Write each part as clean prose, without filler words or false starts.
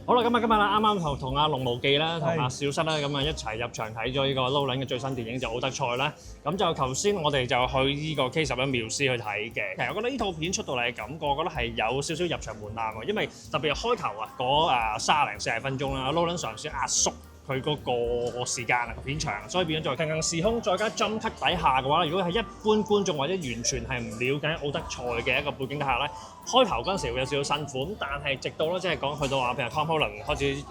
好啦，今日啦，啱啱同阿龍無忌啦，同阿小失啦，咁啊一齊入場睇咗呢個 Nolan 嘅最新電影就奧德賽啦。咁就頭先我哋就去呢個 K11 繆斯去睇嘅。其實我覺得呢套片出到嚟嘅感覺，我覺得係有少少入場門檻喎，因為特別係開頭啊嗰30零40分鐘啦 ，Nolan 嘗試壓縮佢嗰個時間啊個片長，所以變咗在平行時空再加 jump cut 底下嘅話，如果係一般觀眾或者完全係唔了解奧德賽嘅一個背景底下咧，開頭嗰陣時會有少少辛苦，咁但係直到咧即係講去到話，譬如 Tom Holland 開始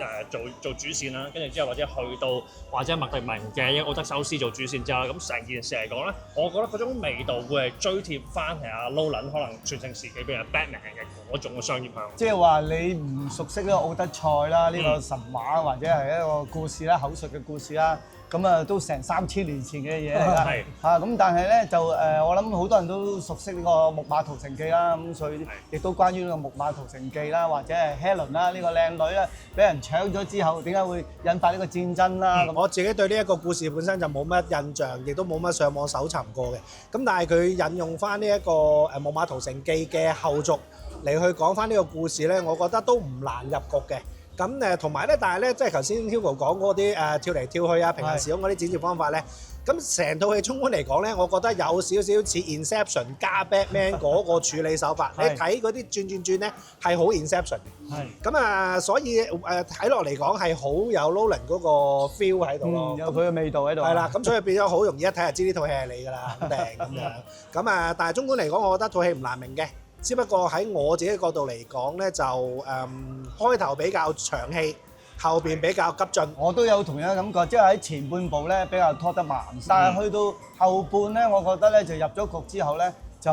做主線啦，跟住之後或者去到或者麥迪文嘅一個奧德修斯做主線之後，咁成件事嚟講咧，我覺得嗰種味道會係追貼翻係阿 Nolan 可能全盛時期譬如 Batman 嘅嗰種嘅商業向。即係話你唔熟悉呢個奧德賽啦，呢個神話或者係一個故事啦、口述嘅故事啦，咁啊都成3000年前嘅嘢嚟㗎。嚇咁，但係咧就我諗好多人都熟悉呢個《木馬屠城記》啦，咁所以亦都關於呢個《木馬屠城記》啦，或者係 Helen 啦呢個靚女咧，俾人搶咗之後，點解會引發呢個戰爭啦？我自己對呢一個故事本身就冇乜印象，亦都冇乜上網搜尋過嘅。咁但係佢引用翻呢一個《木馬屠城記》嘅後續嚟去講翻呢個故事咧，我覺得都唔難入局嘅。咁同埋咧，但係咧，即係頭先 Hugo 講嗰啲跳嚟跳去啊、平行時空嗰啲剪接方法咧，咁成套戲綜觀嚟講咧，我覺得有少少似 Inception 加 Batman 嗰個處理手法。你睇嗰啲轉咧係好 Inception 嘅。咁所以睇落嚟講係好有 Nolan 嗰個 feel 喺度咯。有佢嘅味道喺度。係啦，咁所以變咗好容易一睇就知呢套戲係你㗎啦，肯定咁樣。咁但係綜觀嚟講，我覺得套戲唔難明嘅。只不過喺我自己角度嚟講咧，就開頭比較長氣，後邊比較急進。我都有同樣嘅感覺，即係喺前半部咧比較拖得慢，但係去到後半咧，我覺得咧就入咗局之後咧，就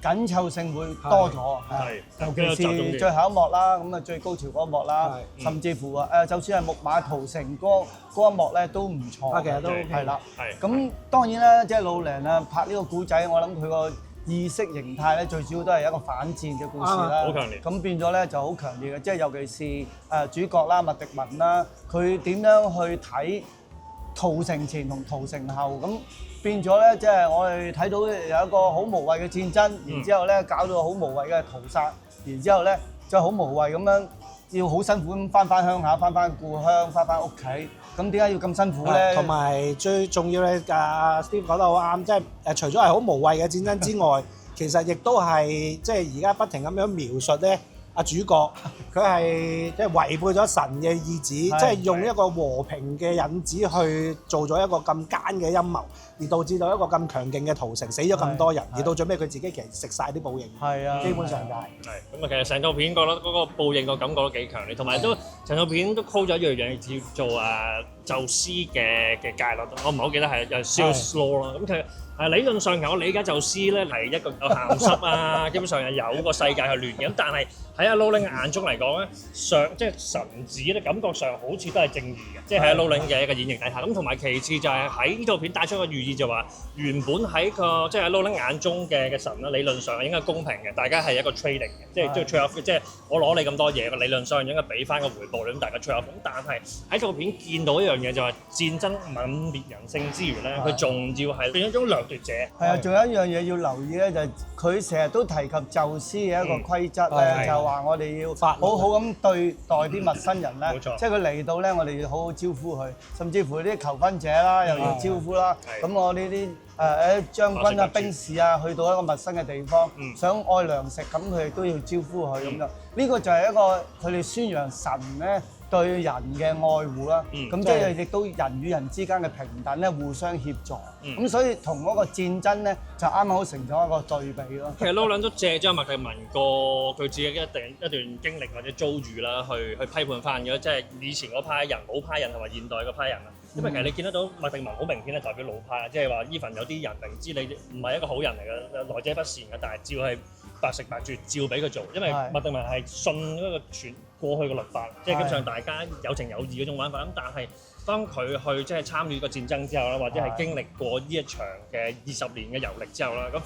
緊湊性會多咗。尤其是最後一幕啦，咁啊最高潮嗰一幕啦，甚至乎就算係木馬屠城嗰一幕咧都唔錯。其實都係啦。咁當然啦，即係Nolan啊拍呢個古仔，我諗佢個意識形態咧，最主要都係一個反戰嘅故事啦。好強烈。咁變咗咧就好強烈嘅，即係尤其是主角啦，麥迪文啦，佢點樣去睇屠城前同屠城後，咁變咗咧，即係我哋睇到有一個好無謂嘅戰爭，然之後咧搞到好無謂嘅屠殺，然之後咧就好無謂咁樣要好辛苦咁翻鄉下，翻故鄉，翻屋企。咁點解要咁辛苦咧？同埋最重要咧，Steve 講得好啱，即係除咗係好無謂嘅戰爭之外，其實亦都係即係而家不停咁樣描述咧，主角佢係即係違背咗神嘅意志，即係用一個和平嘅引子去做咗一個咁奸嘅陰謀，而導致到一個咁強勁嘅屠城，死咗咁多人，而到最尾佢自己其實食晒啲報應。係啊，基本上就係。咁其實成套片覺得嗰個報應個感覺都幾強烈，同埋都成套片都 call 咗一樣嘢叫做宙斯嘅戒律，我唔係好記得係Zeus Law 啦。咁其實理論上我理解宙斯咧係一個有鹹濕啊，基本上係有個世界去亂嘅。咁但係喺阿 Nolan 眼中嚟講咧，即係神子咧感覺上好似都係正義嘅，即係喺 Nolan 嘅一個演繹底下。咁同埋其次就係喺呢套片帶出個寓意就話，原本喺個即係喺 Nolan 眼中嘅神咧，理論上應該公平嘅，大家係一個 trading 嘅，即係 trade off，即係我攞你咁多嘢，理論上應該俾翻個回報你，咁大家 trade off。咁但係喺套片見到一樣嘢就係戰爭泯滅人性之餘咧，佢仲要係變咗一種掠奪者。係啊，仲有一樣嘢要留意咧，就係佢成日都提及宙斯嘅一個規則咧，就話我哋要好好咁對待啲陌生人咧，即係佢嚟到咧，我哋要好好招呼佢，甚至乎啲求婚者啦，又要招呼啦。咁我呢啲將軍啊、兵士啊，去到一個陌生嘅地方，想愛糧食，咁佢哋都要招呼佢咁樣。呢個就係一個佢哋宣揚神咧對人嘅愛護啦，咁即係亦都人與人之間嘅平等咧，互相協助。咁所以同嗰個戰爭咧就啱好成咗一個對比咯。其實Nolan都借咗麥迪文佢自己一段經歷或者遭遇啦，去批判翻嘅，即係以前嗰批人、老派人同埋現代嗰批人啊。因為其實你見得到麥迪文好明顯係代表老派，即係話 even 有啲人明知你唔係一個好人嚟嘅，來者不善嘅，但係照係白食白住，照俾佢做。因為麥迪文係信嗰個傳過去嘅律法，即係基本上大家有情有義嗰種玩法。咁但係當佢去即係參與個戰爭之後啦，或者係經歷過呢一場嘅20年嘅遊歷之後啦，咁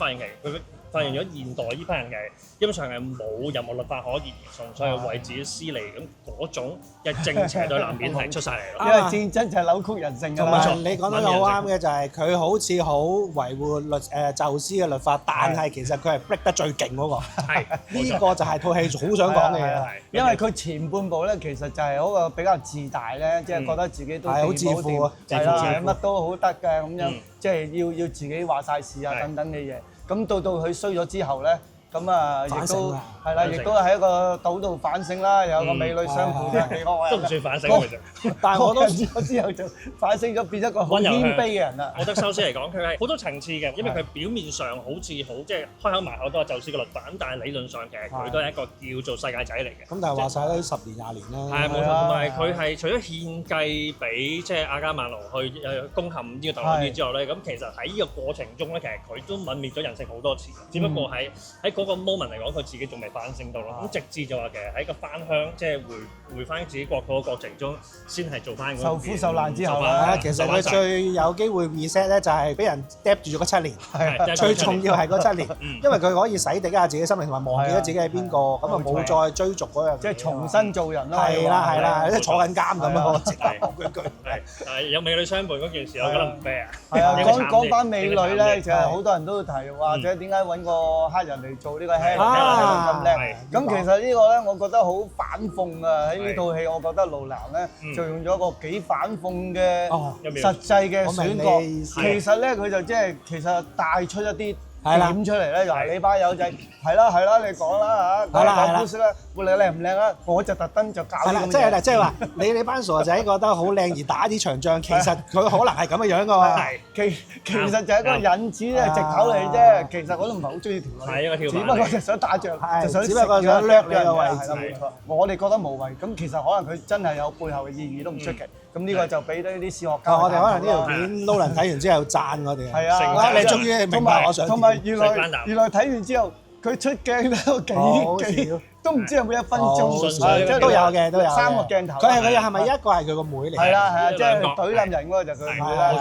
發發現咗現代呢班人嘅基本上係冇任何律法可言，純粹係為自己私利，咁嗰種嘅正邪對立面係出晒嚟咯。因為戰爭就係扭曲人性㗎啦。同埋你講得好啱嘅就係佢好似好維護宙斯嘅律法，但係其實佢係 break 得最勁嗰個。係呢個就係套戲好想講嘅嘢。因為佢前半部咧，其實就係嗰個比較自大咧，即係覺得自己都好自負啊，係啦，乜都好得嘅咁樣，即係要自己話晒事啊等等嘅嘢。咁到佢衰咗之後咧，咁啊亦都係啦，亦都喺一個島度反省啦，有個美女相伴啊，幾好啊，都唔算反省嘅啫。但係我都咗之後就反省咗，變咗一個好謙卑嘅人啦。我覺得修斯嚟講，佢係好多層次嘅，因為佢表面上好似即係開口埋口都係宙斯嘅律法，咁但係理論上其實佢都係一個叫做世界仔嚟嘅。咁但係話晒都10年20年啦。係冇錯，同埋佢係除咗獻計俾即係阿伽曼龍去攻陷呢個特洛伊之外咧，咁其實喺呢個過程中咧，其實佢都泯滅咗人性好多次，只不過喺嗰個 moment 嚟講，佢自己仲未反省到咯。咁直至就話其實喺個翻鄉，即係回翻自己國土嘅過程中，先係做翻嗰受苦受難之後啦。其實佢最有機會 reset 咧，就係俾人 drop 住咗嗰7年。最重要係嗰7年，因為佢可以洗滌下自己心靈，同埋忘記咗自己係邊個，咁啊冇再追逐嗰樣。即係重新做人啦。係啦，即係坐緊監咁咯。直頭講句句。係有美女相伴嗰件事，我覺得唔 fair。係啊，講翻美女咧，就係好多人都提，或者點解揾個黑人嚟做呢個 Helen 咁靚？咁其實呢個咧，我覺得好反諷啊！喺呢套戲，我覺得路蘭咧就用咗個幾反諷嘅實際嘅選角。其實咧，佢就即係其實帶出一啲點出嚟咧，就係你班友仔係啦，你講啦嚇，講故事啦，你靚唔靚啊？我就特登就教你咁樣。即係話你班傻仔覺得好靚而打呢場仗，其實佢可能係咁嘅樣噶喎。其實就係一個引子咧，藉口嚟啫。其實我都唔係好中意條女，只不過就想打仗，就想只不過想掠你個位置。冇錯，我哋覺得無謂。咁其實可能佢真係有背後嘅意義都唔出奇。咁呢個就俾啲史學家。我哋可能呢條片撈人睇完之後讚我哋。係啊，你終於明白我想。同埋原來睇完之後，佢出鏡都幾都唔知有冇1分鐘，都有嘅，都有3個鏡頭。佢係咪一個係佢個妹嚟？係啦，即係懟冧人嗰個就佢妹啦，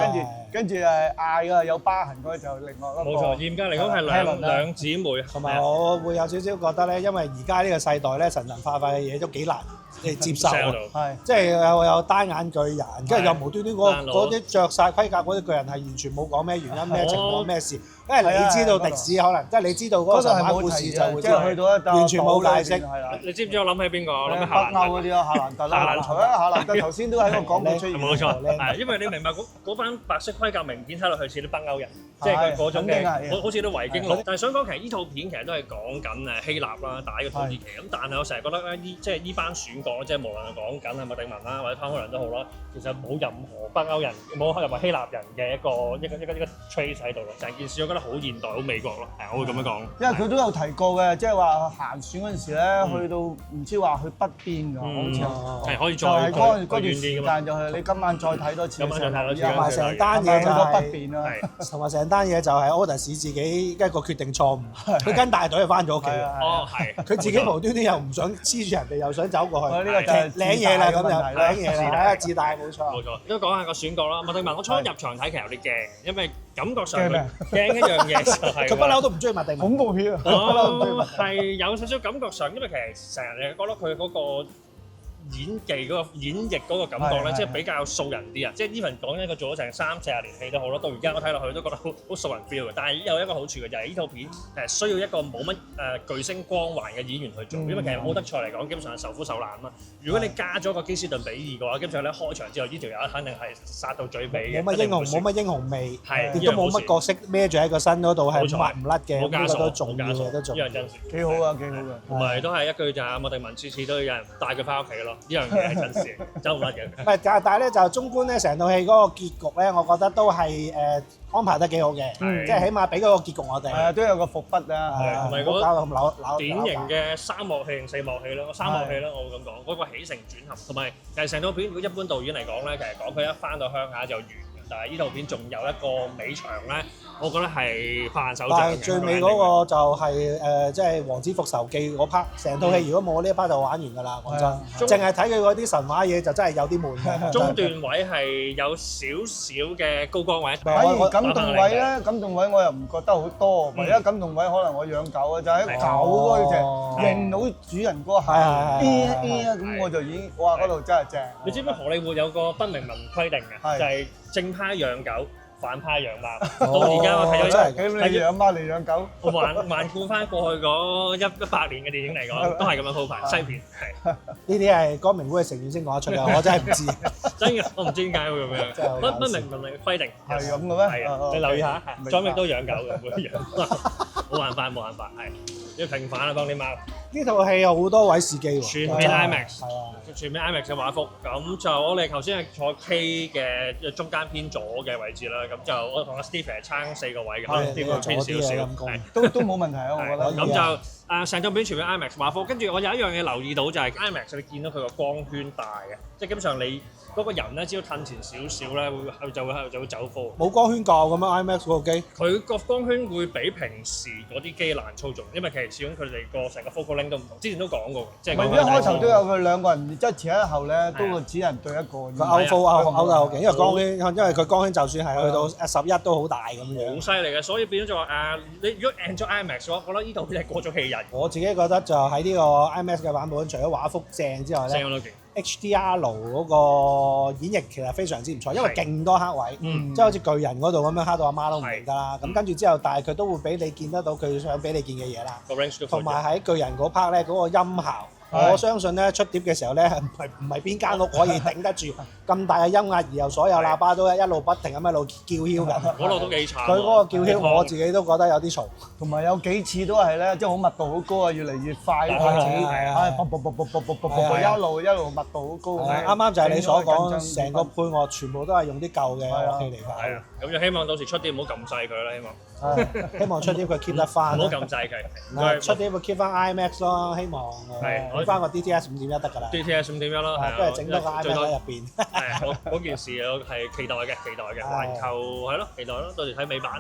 跟住嗌㗎有疤痕嗰個就另外一個。冇錯，嚴格嚟講係兩姊妹。同埋我會有少少覺得咧，因為而家呢個世代咧，神神化化嘅嘢都幾難接受，即係有單眼巨人，跟住又無端端嗰啲着晒盔甲嗰啲巨人係完全冇講咩原因、咩情況、咩事。因為你知道歷史可能，即係你知道嗰個神話故事就會知道，完全冇解釋。你知唔知我諗起邊個？我諗起北歐嗰啲啊，夏蘭特啦，夏蘭特頭先都喺個廣告出現。冇錯，因為你明白嗰班白色盔甲明顯睇落去似啲北歐人，即係佢嗰種嘅，好似啲維京佬。但係想講其實呢套片其實都係講緊希臘啦，打呢個土耳其咁。但係我成日覺得咧，即係呢班選角，即係無論係講緊係麥迪文啦，或者湯可倫都好啦，其實冇任何北歐人，冇任何希臘人嘅一個 trace 喺度咯。成件事我覺得好現代、好美國咯，係我會咁樣講。因為佢都有提過嘅，即係話行選嗰陣時咧，去到唔知話去北邊㗎，好似係可以再就係嗰段時間就係你今晚再睇多次。今晚再睇多次。同埋成單嘢就係北邊啦，同埋成單嘢就係柯特使自己一個決定錯誤，佢跟大隊就翻咗屋企。哦，係。佢自己無端端又唔想黐住人哋，又想走過去。呢個就係領嘢啦，咁就領嘢啦，自大冇錯。冇錯。都講下個選角啦，麥迪文，我初入場睇其實有啲驚，因為感覺上驚一樣嘢就係佢不嬲都唔中意麥迪文。恐怖片啊！係有少少感覺上，因為其實成日你覺得佢嗰個演技嗰個演繹嗰個感覺咧，即係比較素人啲啊！即係 even 講緊佢做咗成30-40年戲都好啦，到而家我睇落去都覺得好素人 feel 嘅。但係有一個好處嘅就係呢套片需要一個冇乜巨星光環嘅演員去做，因為其實奧德賽嚟講基本上係受苦受難啊嘛。如果你加咗個基斯頓比爾嘅話，基本上咧開場之後呢條友肯定係殺到最尾嘅。冇乜英雄味，亦都冇乜角色孭住喺個身嗰度係抹唔甩嘅，呢個都重要嘅，都重要。呢樣真事幾好啊，幾好嘅。同埋都係一句就係麥迪文次次都要有人帶佢翻屋企咯。呢樣嘢係真事，走唔甩嘅。唔係，但係咧就綜觀咧成套戲嗰個結局咧，我覺得都係安排得幾好嘅，即係起碼俾嗰個結局我哋。係啊，都有個伏筆啊，同埋嗰典型嘅3幕戲定4幕戲咯，3幕戲啦，我會咁講，嗰個起承轉合，同埋其實成套片如果一般導演嚟講咧，其實講佢一翻到鄉下就完。但係呢套片仲有一個尾場咧，我覺得係拍爛手掌嘅。但係最尾嗰個就係即係《王子復仇記》嗰 part， 成套戲如果冇呢一 part 就玩完㗎啦，講真。淨係睇佢嗰啲神話嘢就真係有啲悶嘅。中段位係有少少嘅高光位，反而感動位咧，感動位我又唔覺得好多。唯一感動位可能我養狗啊，就喺狗嗰隻認到主人嗰下，咁我就已經哇嗰度真係正。你知唔知荷里活有個不明文規定嘅，就係正派養狗，反派養貓。到而家我睇咗咁你養貓你養狗，我環顧翻過去嗰100年嘅電影嚟講，都係咁樣鋪排西片係。呢啲係光明會嘅成員先講得出嘅，我真係唔知。真嘅，我唔知點解會咁樣。不明文嘅規定係咁嘅咩？係啊，你留意下，莊亦都養狗嘅，會養。冇辦法，係要平反啦，幫啲貓。呢套戲有好多位試機喎，全片 IMAX，係啊，全片 IMAX 嘅畫幅。咁就我哋頭先係坐 K 嘅中間偏左嘅位置啦。咁就我同阿 Steve 係撐4個位嘅，可能 Steve 偏少少，都冇問題啊，我覺得。咁就成套片全片 IMAX 畫幅，跟住我有一樣嘢留意到就係 IMAX 你見到佢個光圈大嘅，即係基本上你嗰個人咧只要褪前少少咧，就會走火。冇光圈教咁樣 IMAX 嗰個機，佢個光圈會比平時嗰啲機難操縱，因為其實始終佢哋個成個 focal length 都唔同。之前都講過，即係一開頭都有佢兩個人，即係前一後咧都只人對一個。佢勾得好勁，因為光圈，因為佢光圈就算係去到11都好大咁樣。好犀利嘅，所以變咗就話你如果 enjoy IMAX 嘅話，我覺得呢套片係過咗戲癮。我自己覺得就喺呢個 IMAX 嘅版本，除咗畫幅正之外咧，HDR 嗰個演繹其實非常之唔錯，因為勁多黑位，即係好似巨人嗰度咁樣黑到阿媽都唔認得啦。咁跟住之後，但係佢都會俾你見得到佢想俾你見嘅嘢啦。同埋喺巨人嗰 part 咧，嗰個音效。我相信咧出碟嘅時候咧，唔係邊間屋可以頂得住咁大嘅音壓，而又所有喇叭都一路不停咁一路叫囂緊。嗰度都幾慘。佢嗰個叫囂我自己都覺得有啲嘈。同埋有幾次都係咧，即係好密度好高啊，越嚟越快開始，一路密度好高。啱啱就係你所講，成個配樂全部都係用啲舊嘅樂器嚟拍。係啊，咁就希望到時出碟唔好撳細佢啦，希望。希望出碟佢 keep 得翻。唔好撳細佢。出碟佢 keep 翻 IMAX 咯，希望。係。翻個 DTS 5.1得㗎啦 ，DTS 5.1啦，都係整多個 IMAX 喺入邊。係嗰件事我係期待嘅，環球係咯，期待咯，到時睇尾版。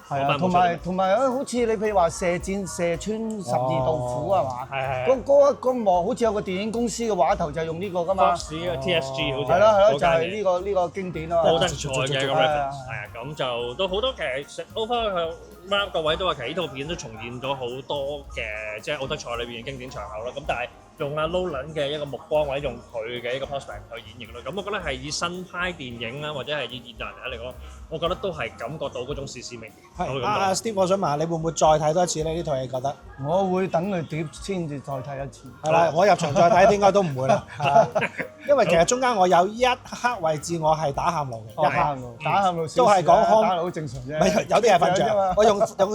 係啊，同埋好似你譬如話射穿12道虎係嘛？係。嗰幕好似有個電影公司嘅畫頭就係用呢個㗎嘛。TSG 好似。係咯，就係呢個經典啊嘛。好得彩嘅咁樣。係啊，咁就都好多其實 overall 佢各位都話其實呢套片都重現咗好多嘅即係奧德賽裏邊嘅經典場口啦。咁但係用阿 Nolan 嘅一個目光或者用佢嘅一個 prospect 去演繹咯。咁我覺得係以新派電影啦，或者係以現代人嚟講，我覺得都係感覺到嗰種史詩味。係Steve，我想問下你會唔會再睇多一次咧？呢套戲覺得？我會等佢碟先至再睇一次。係啦，我入場再睇應該都唔會啦。因為其實中間我有一刻位置我係打喊路嘅。打喊路都係講打好正常啫。有啲係瞓着，我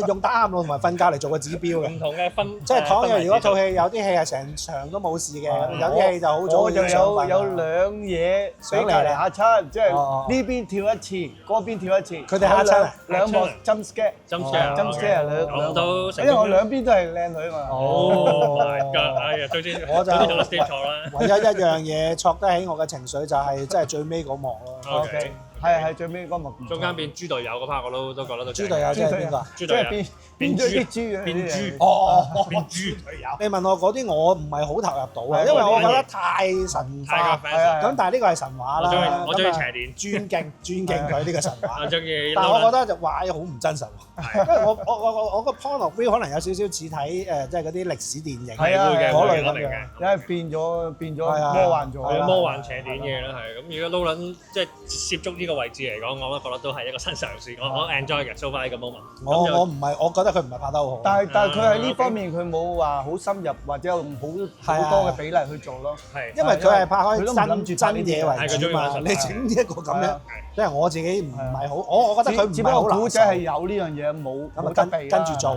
用打喊路同埋瞓覺嚟做個指標嘅。唔同嘅分，即係倘若如果套戲有啲戲係成場都冇事嘅，有啲戲就好早我就有兩嘢俾隔離嚇親，即係呢邊跳一次，嗰邊跳一次。佢哋嚇親啊！兩幕 jump scare 兩都因為我兩邊都係靚女嘛。my god！哎呀，最先我就做得錯啦。唯一一樣嘢戳得起我嘅情緒就係即係最尾嗰幕咯。OK。係最尾嗰幕，中間變豬隊友嗰 part 我都覺得都。豬隊友即係邊個？豬隊友變咗啲豬變豬。變豬隊友。你問我嗰啲我唔係好投入到啊，因為我覺得太神化。咁但係呢個係神話啦。我中意邪典。尊敬佢呢個神話。我中意。但係我覺得就話好唔真實喎。因為我個 point of view 可能有少少似睇即係嗰啲歷史電影。係啊，嗰類咁嘅。因為變咗魔幻咗。係魔幻邪典嘢啦，係。咁如果 Nolan 即係涉足呢個位置嚟講，我都覺得都係一個新嘗試。我 enjoy 嘅 so far 呢個 moment。我唔係，我覺得佢唔係拍得好好。但係佢喺呢方面佢冇話好深入或者用好多嘅比例去做咯。係。因為佢係拍開真嘢為主嘛。你整一個咁樣，即係我自己唔係好，我覺得佢唔係好難。古仔係有呢樣嘢冇跟住做，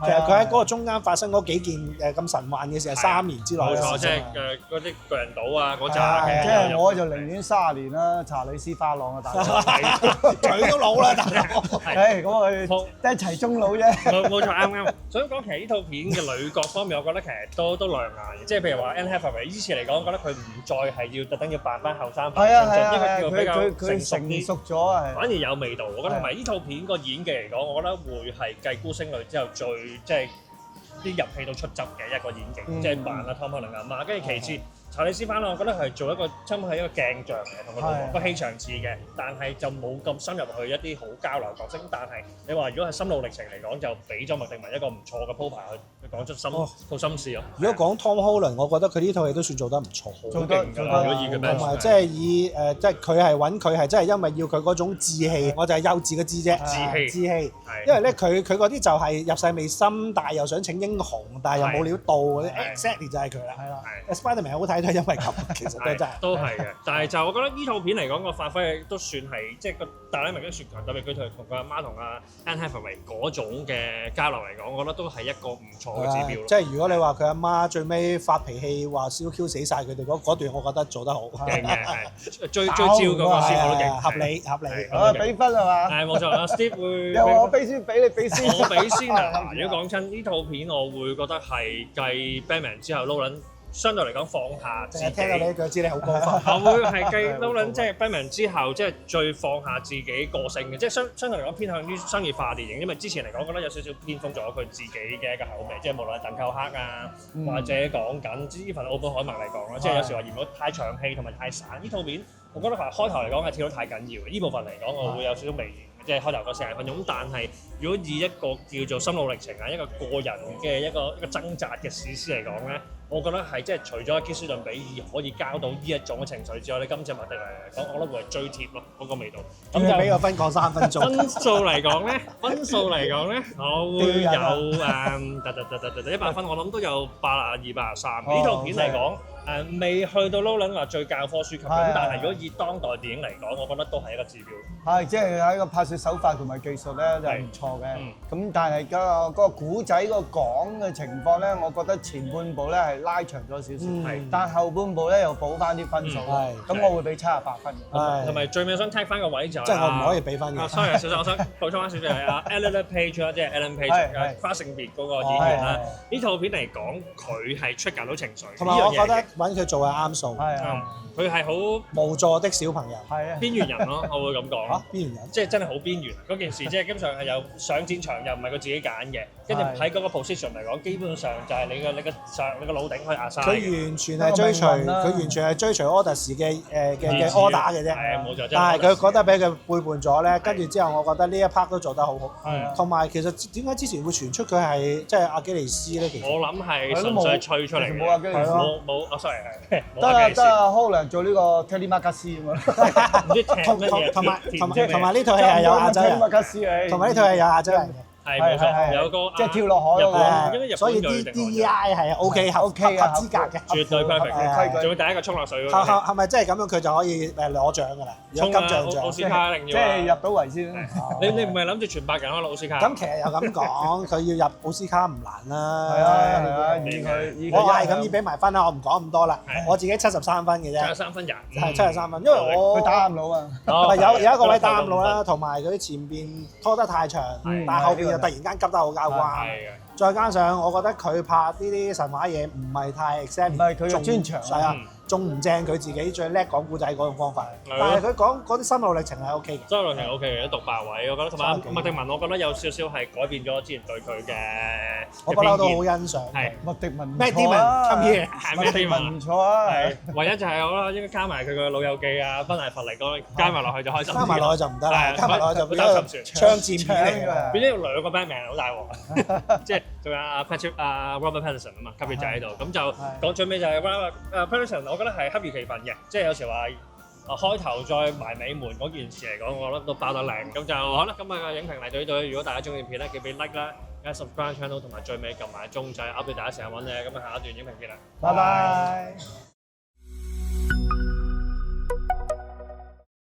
其實佢喺嗰個中間發生嗰幾件咁神幻嘅事係3年之內。冇錯，即係嗰啲巨人島啊嗰扎嘅。即係我就寧願30年啦，查理斯花朗啊大佢都老啦，大佬。咁我哋一齊中老啫。冇錯，啱。想講其實呢套片嘅女角方面，我覺得其實都亮眼嘅，即係譬如話 Anne Hathaway 依次嚟講，我覺得佢唔再係要特登要扮翻後生扮青春，因為叫比較成熟咗啊，反而有味道。我覺得同埋呢套片個演技嚟講，我覺得會係繼孤星淚之後最即係啲入戲到出汁嘅一個演技，即係扮阿 Tom Holland 阿媽。跟住其次，查理斯翻我覺得係做一個差唔多係一個鏡像嘅，同佢個氣場似嘅，但係就冇咁深入去一啲好交流角色。但係你話如果係心路歷程嚟講，就俾咗麥迪文一個唔錯嘅鋪排去講出套心事咯。如果講 Tom Holland，我覺得佢呢套戲都算做得唔錯，好勁㗎啦！如果以佢咩？同埋即係以即係佢係揾佢係真係因為要佢嗰種志氣，我就係幼稚嘅志啫，志氣。因為咧佢嗰啲就係入世未深，但係又想請英雄，但係又冇料到嗰啲 exactly 就係佢啦。係啦，Spiderman 好睇都係因為咁，其實都真係。都係嘅，但係就我覺得呢套片嚟講個發揮都算係即係個大禮明星雪強，特別佢同佢阿媽同阿 Anne Hathaway 嗰種嘅交流嚟講，我覺得都係一個唔錯嘅指標。即係如果你話佢阿媽最尾發脾氣話燒 Q 死晒佢哋嗰段，我覺得做得好勁嘅，係最招嗰個師傅都勁，合理。俾分係嘛？係冇錯啦，Steve 會又話我俾先，俾你俾先。我俾先啊！如果講親呢套片，我會覺得係繼 Batman 之後 Nolan 相對嚟講放下自己。聽到你一句知你好高分。我會係繼 Nolan 即係 Batman 之後，即係最放下自己個性嘅，即係相對嚟講偏向於商業化電影，因為之前嚟講覺得有少少偏鋒咗佢自己嘅一個口味，即係無論係鄧寇克啊，或者講緊呢份奧本海默嚟講啦，即係有時話嫌咗太長氣同埋太散。呢套片我覺得開頭嚟講係跳得太緊要，呢部分嚟講我會有少少微。即係開頭嗰40分鐘，咁但係如果以一個叫做心路歷程啊，一個個人嘅一個掙扎嘅史詩嚟講咧，我覺得係即係除咗基斯頓比爾可以交到呢一種嘅情緒之外咧，今次麥迪文嚟講，我覺得會係最貼咯嗰個味道。咁就俾個分講3分鐘。分數嚟講咧，我會有100分，我諗都有82、83。呢套片嚟講。未去到 Nolan 話最教科書級咁，但係如果以當代電影嚟講，我覺得都係一個指標。係，即係喺個拍攝手法同埋技術咧就係唔錯嘅。咁但係嗰個古仔個講嘅情況咧，我覺得前半部咧係拉長咗少少，但係後半部咧又補翻啲分數。咁我會俾78分。同埋最尾想踢翻個位就係即係我唔可以俾分嘅。sorry，小生，我想補充翻少少係阿 Ellen Page 啦，即係 Ellen Page 花性別嗰個演員啦。呢套片嚟講，佢係出緊到情緒。同埋我覺得揾佢做係啱數，佢係好無助的小朋友，邊緣人咯，我會咁講。邊緣人，即係真係好邊緣嗰件事，即係基本上係有上戰場又唔係佢自己揀嘅，跟住喺嗰個 position 嚟講，基本上就係你個老頂去壓晒。佢完全係追隨 Orders 嘅 order 嘅啫。係冇錯，但係佢覺得俾佢背叛咗咧，跟住之後，我覺得呢一 part 都做得好好。同埋其實點解之前會傳出佢係即係阿基里斯咧？其實我諗係純粹吹出嚟，冇阿基里斯，冇，sorry 係。得啊 Holland 做呢個 Kelly Magassi 咁啊，唔知踢乜嘢。同埋呢套戲係有亞洲人，同埋呢套係有亞洲人嘅。係冇錯，有個即係跳落海嗰個，所以啲 DEI 係 OK 合資格嘅，絕對 perfect，仲要第一個衝落水嗰個。係咪真係咁樣佢就可以攞獎㗎啦？衝金像獎，奧斯卡一定要。即係入到圍先。你唔係諗住全白人攞奧斯卡？咁其實又咁講，佢要入奧斯卡唔難啦。係啊，我係咁要俾埋分啦，我唔講咁多啦。我自己73分嘅啫。73分人。係73分，因為佢打暗路啊。有一個位打暗路啦，同埋佢前邊拖得太長，但係後邊又突然間急得好交關。再加上我覺得佢拍呢啲神話嘢唔係太 exact，唔係佢嘅專長。係啊，仲唔正佢自己最叻講故仔嗰種方法。但係佢講嗰啲心路歷程係 OK 嘅。心路歷程 OK 嘅，都獨白位，我覺得同埋麥迪文，我覺得有少少係改變咗之前對佢嘅。我不嬲都好欣賞。係麥迪文，Matt Damon，come here，麥迪文唔錯啊。係，唯一就係我覺得應該加埋佢個老友記啊，賓艾佛嚟講，加埋落去就開心。加埋落去就唔得啦，加埋落去就變咗槍戰片嚟㗎，變咗兩個 Batman 好大鑊，即係仲有阿 Robert Pattinson 啊嘛，吸血仔喺度，咁就講最尾就係 Pattinson， 我覺得係恰如其分嘅，即係有時話開頭再埋尾門嗰件事嚟講，我覺得都爆得靚，咁就好啦。今日嘅影評嚟到呢度，如果大家中意片咧，記俾 like 啦，加 subscribe channel 同埋最尾撳埋鐘仔，update大家成日揾你。咁啊，下一段影評見啦，拜拜。